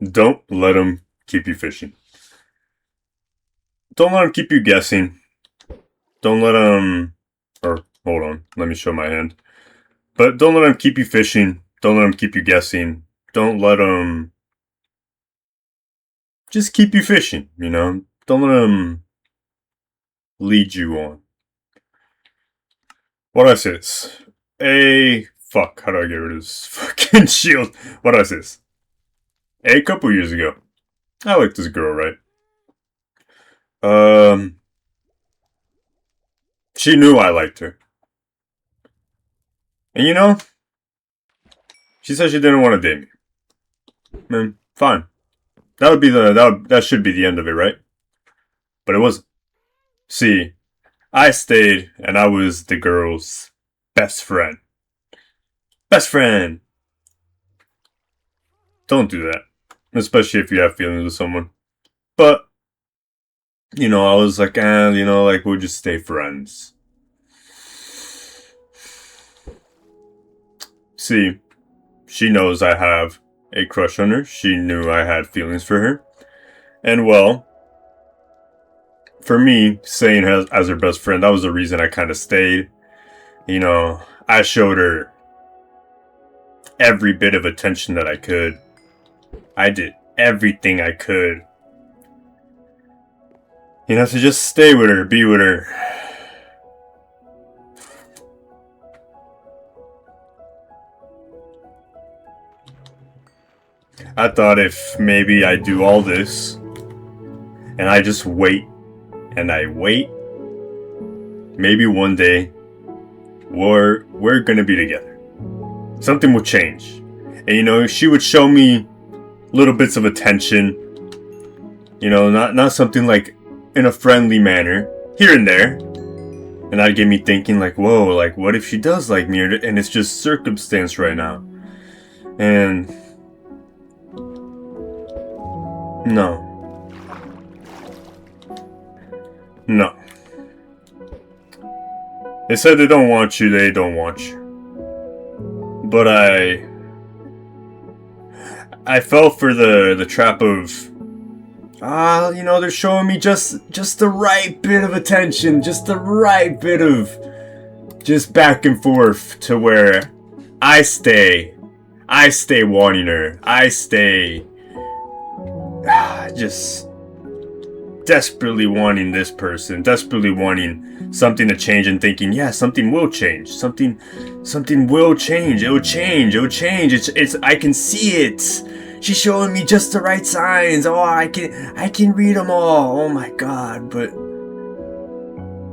Don't let them keep you fishing. Don't let them keep you guessing. Don't let them. Or, hold on, let me show my hand. But don't let them keep you fishing. Don't let them keep you guessing. Don't let them just keep you fishing, you know? Don't let them lead you on. What I say this? Fuck, how do I get rid of this fucking shield? What I say this? A couple years ago. I liked this girl, right? Um, she knew I liked her. And you know, she said she didn't want to date me. Man, fine. That should be the end of it, right? But it wasn't. See, I stayed and I was the girl's best friend. Best friend! Don't do that. Especially if you have feelings with someone. But, you know, I was like, we'll just stay friends. See, she knows I have a crush on her. She knew I had feelings for her. And well, for me, saying her as her best friend, that was the reason I kind of stayed. You know, I showed her every bit of attention that I could. I did everything I could. You know, to just stay with her, be with her. I thought if maybe I do all this, and I just wait, and I wait, maybe one day, we're gonna be together. Something will change. And you know, she would show me little bits of attention. You know, not something like in a friendly manner, here and there. And that'd get me thinking like, whoa, like what if she does like me and it's just circumstance right now? And no. No. They said they don't want you, they don't want you. But I fell for the trap of you know, they're showing me just the right bit of attention, just the right bit of just back and forth to where I stay wanting her. I stay just desperately wanting this person, desperately wanting something to change and thinking, yeah, something will change. Something will change. It will change. It's I can see it. She's showing me just the right signs. Oh, I can read them all. Oh my god, but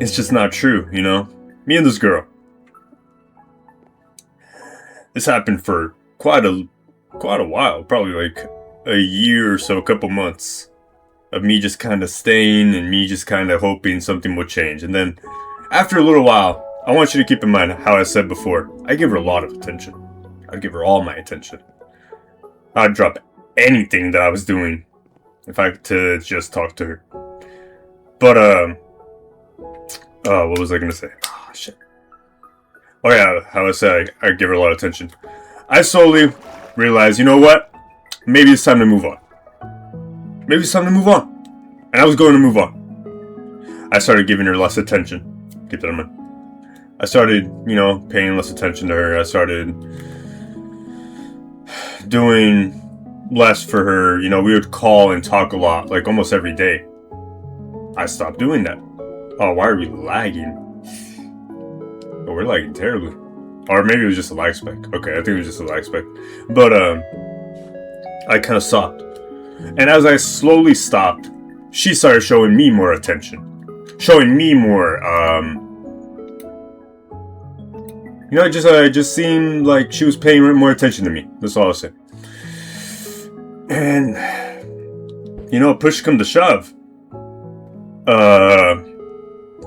it's just not true, you know? Me and this girl. This happened for quite a while, probably like a year or so, a couple months of me just kind of staying and me just kind of hoping something would change. And then after a little while, I want you to keep in mind how I said before, I give her a lot of attention. I'd give her all my attention. I'd drop anything that I was doing if I could just talk to her. But what was I gonna say? Oh shit. Oh yeah, how I said I give her a lot of attention. I slowly realized, you know what? Maybe it's time to move on. Maybe it's time to move on. And I was going to move on. I started giving her less attention. Keep that in mind. I started, you know, paying less attention to her. I started doing less for her. You know, we would call and talk a lot, like almost every day. I stopped doing that. Oh, why are we lagging? Oh, we're lagging terribly. Or maybe it was just a lag spec. Okay, I think it was just a lag spec. But, I kind of stopped. And as I slowly stopped, she started showing me more attention. Showing me more, you know, it just seemed like she was paying more attention to me. That's all I'll say. And, you know, push come to shove.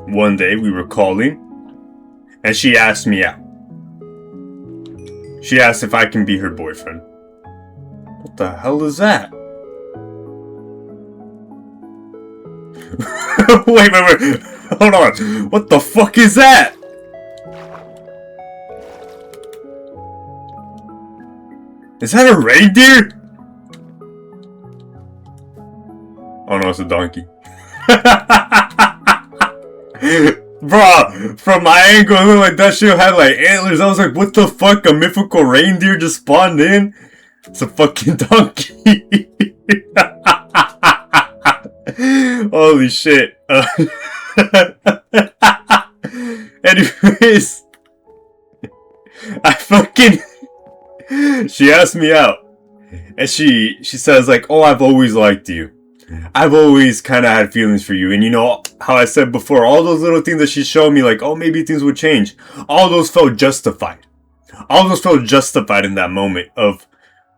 One day we were calling, and she asked me out. She asked if I can be her boyfriend. What the hell is that? wait. Hold on. What the fuck is that? Is that a reindeer? Oh no, it's a donkey. Bro, from my angle, it looked like that shit had like antlers. I was like, what the fuck? A mythical reindeer just spawned in? It's a fucking donkey. Holy shit. Anyways, I fucking. She asked me out. And she says like, oh, I've always liked you. I've always kind of had feelings for you. And you know how I said before, all those little things that she showed me, like, oh, maybe things would change. All those felt justified. All those felt justified in that moment of,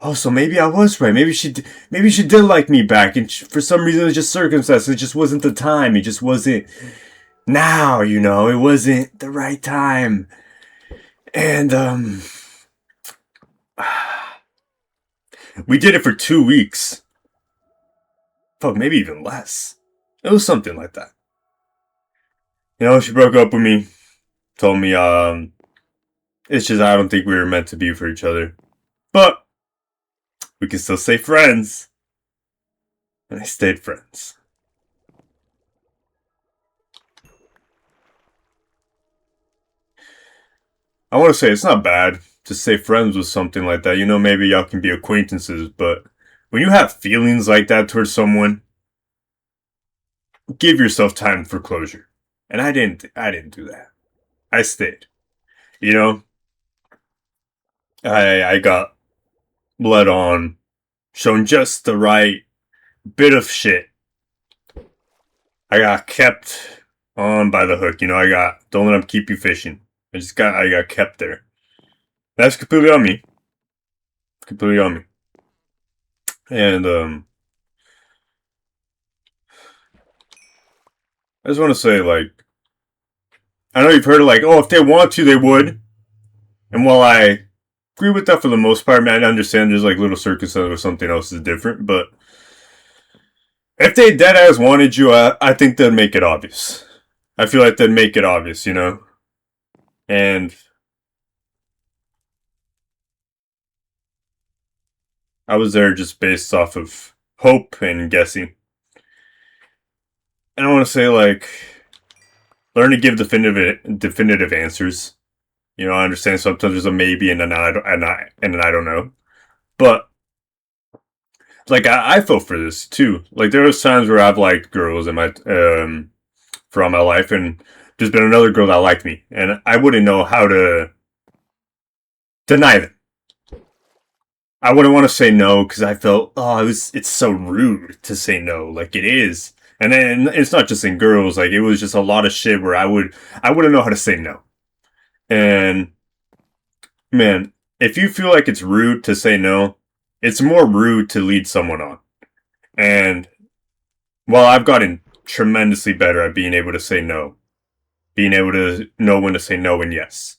oh, so maybe I was right. Maybe she did like me back. And for some reason, it was just circumstances. It just wasn't the time. It just wasn't now, you know. It wasn't the right time. And, we did it for 2 weeks. Fuck, maybe even less. It was something like that. You know, she broke up with me. Told me, it's just I don't think we were meant to be for each other. But we can still stay friends. And I stayed friends. I want to say it's not bad to stay friends with something like that. You know, maybe y'all can be acquaintances, but when you have feelings like that towards someone, give yourself time for closure. And I didn't do that. I stayed. You know, I got led on, shown just the right bit of shit. I got kept on by the hook. You know, don't let them keep you fishing. I got kept there. That's completely on me. Completely on me. And, I just want to say, like, I know you've heard of, like, oh, if they want to, they would. And while I agree with that for the most part, man, I understand there's, like, little circumstances where something else is different, but if they deadass wanted you, I think they'd make it obvious. I feel like they'd make it obvious, you know? And I was there just based off of hope and guessing. And I want to say, like, learn to give definitive answers. You know, I understand sometimes there's a maybe and then I don't know. But like I feel for this too. Like there was times where I've liked girls in my throughout my life, and there's been another girl that liked me, and I wouldn't know how to deny them. I wouldn't want to say no because I felt it's so rude to say no, like it is. And then it's not just in girls, like it was just a lot of shit where I wouldn't know how to say no. And man, if you feel like it's rude to say no, it's more rude to lead someone on. And while I've gotten tremendously better at being able to say no, being able to know when to say no and yes.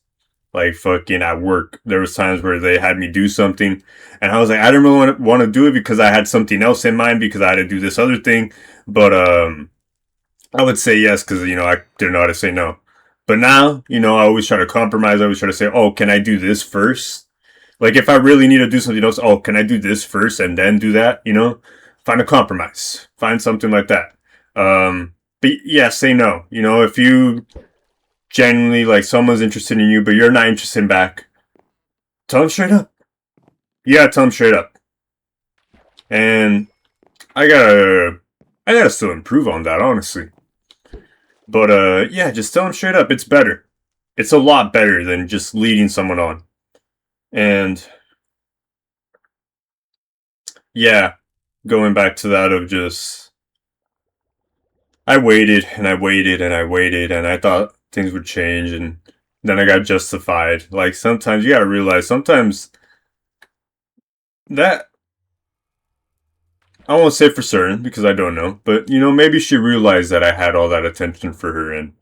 Like fucking at work, there was times where they had me do something, and I was like, I didn't really want to do it because I had something else in mind because I had to do this other thing. But I would say yes because you know I didn't know how to say no. But now, you know, I always try to compromise. I always try to say, oh, can I do this first? Like if I really need to do something else, oh, can I do this first and then do that? You know, find a compromise, find something like that. But yeah, say no. You know, if you genuinely like someone's interested in you, but you're not interested in back, tell them straight up. Yeah, tell them straight up. And I gotta still improve on that, honestly. But yeah, just tell them straight up. It's better. It's a lot better than just leading someone on. And yeah, going back to that of just I waited and I waited and I waited and I thought things would change and then I got justified. Like sometimes you gotta realize sometimes that I won't say for certain because I don't know, but you know, maybe she realized that I had all that attention for her and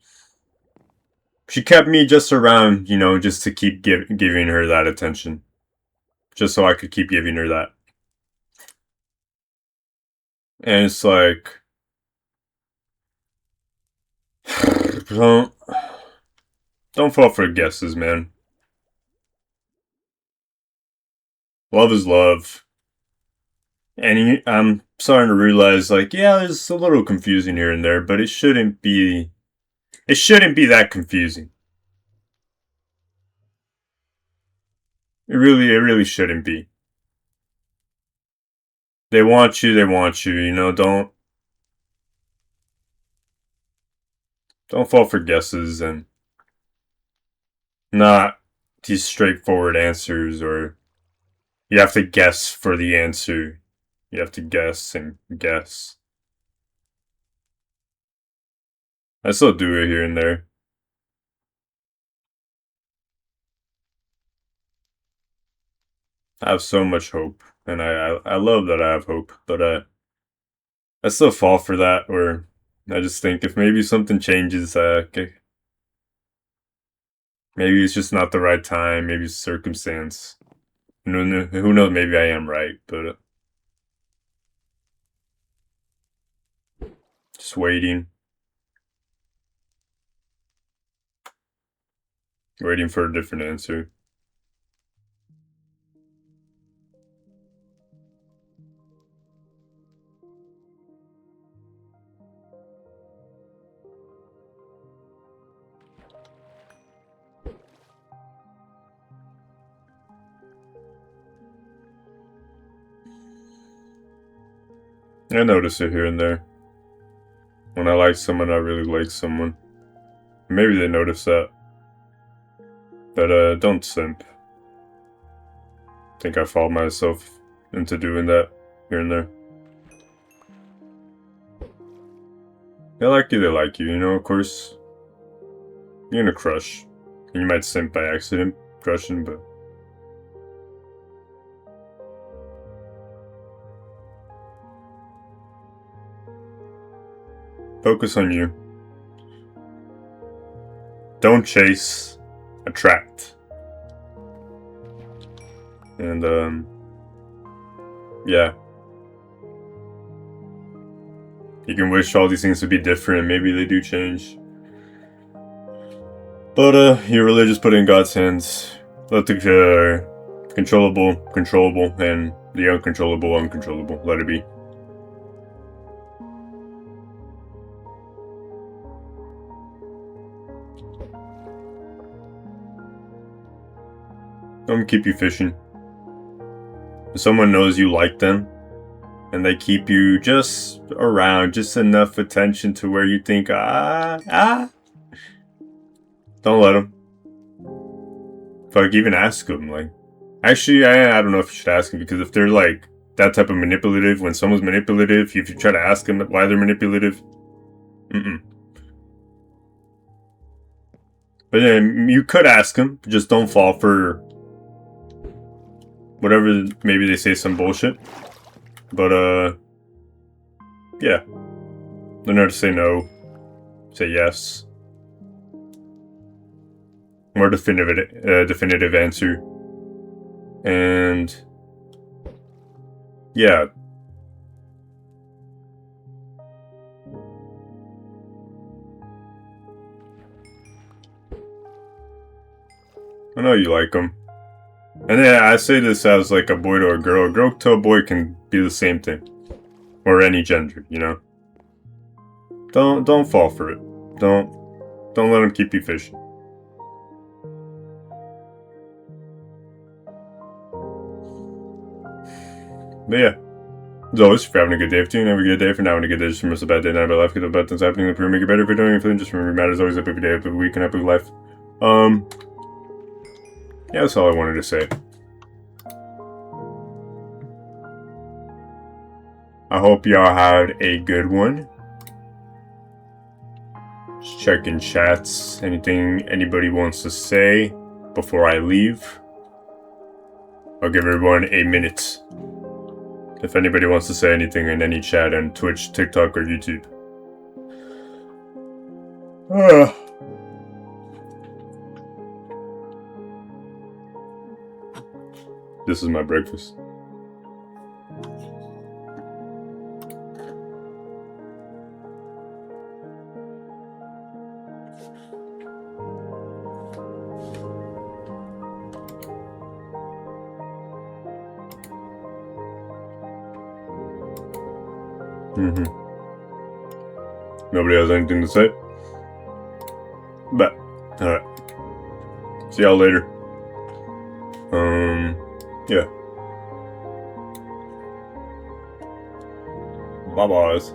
she kept me just around, you know, just to keep giving her that attention. Just so I could keep giving her that. And it's like, don't fall for guesses, man. Love is love. And I'm starting to realize, like, yeah, there's a little confusing here and there, but it shouldn't be. It shouldn't be that confusing. It really shouldn't be. They want you. They want you. You know, don't fall for guesses and not these straightforward answers, or you have to guess for the answer. You have to guess and guess. I still do it here and there. I have so much hope, and I love that I have hope, but I still fall for that, or I just think if maybe something changes, okay, maybe it's just not the right time, maybe it's circumstance. Who knows, maybe I am right, but just waiting for a different answer. I notice it here and there. When I like someone, I really like someone. Maybe they notice that. But don't simp. I think I fall myself into doing that here and there. They like you, you know, of course. You're gonna crush. And you might simp by accident, crushing, but focus on you. Don't chase, attract. And, yeah. You can wish all these things to be different, and maybe they do change. But, you really just put it in God's hands. Let the, controllable, controllable, and the uncontrollable, uncontrollable. Let it be. Don't keep you fishing. If someone knows you like them, and they keep you just around, just enough attention to where you think, don't let them. Fuck, even ask them. Like, actually, I don't know if you should ask them, because if they're like that type of manipulative, when someone's manipulative, if you try to ask them why they're manipulative, But then you could ask them, just don't fall for whatever. Maybe they say some bullshit, but yeah, learn how to say no, say yes. More definitive answer. And yeah. I know you like them. And yeah, I say this as like a boy to a girl. A girl to a boy can be the same thing. Or any gender, you know? Don't fall for it. Don't let them keep you fishing. But yeah. As always, if you're having a good day, if you're having a good day, if you're not having a good day, just remember it's a bad day, not a bad life, because the bad things happening, if you're make it better, if you're doing anything, just remember it matters always, have a good day, have a good week, and have a good life. Yeah, that's all I wanted to say. I hope y'all had a good one. Just checking chats, anything anybody wants to say before I leave. I'll give everyone a minute. If anybody wants to say anything in any chat on Twitch, TikTok, or YouTube. This is my breakfast. Nobody has anything to say? But, alright. See y'all later. Yeah. Bye-byes.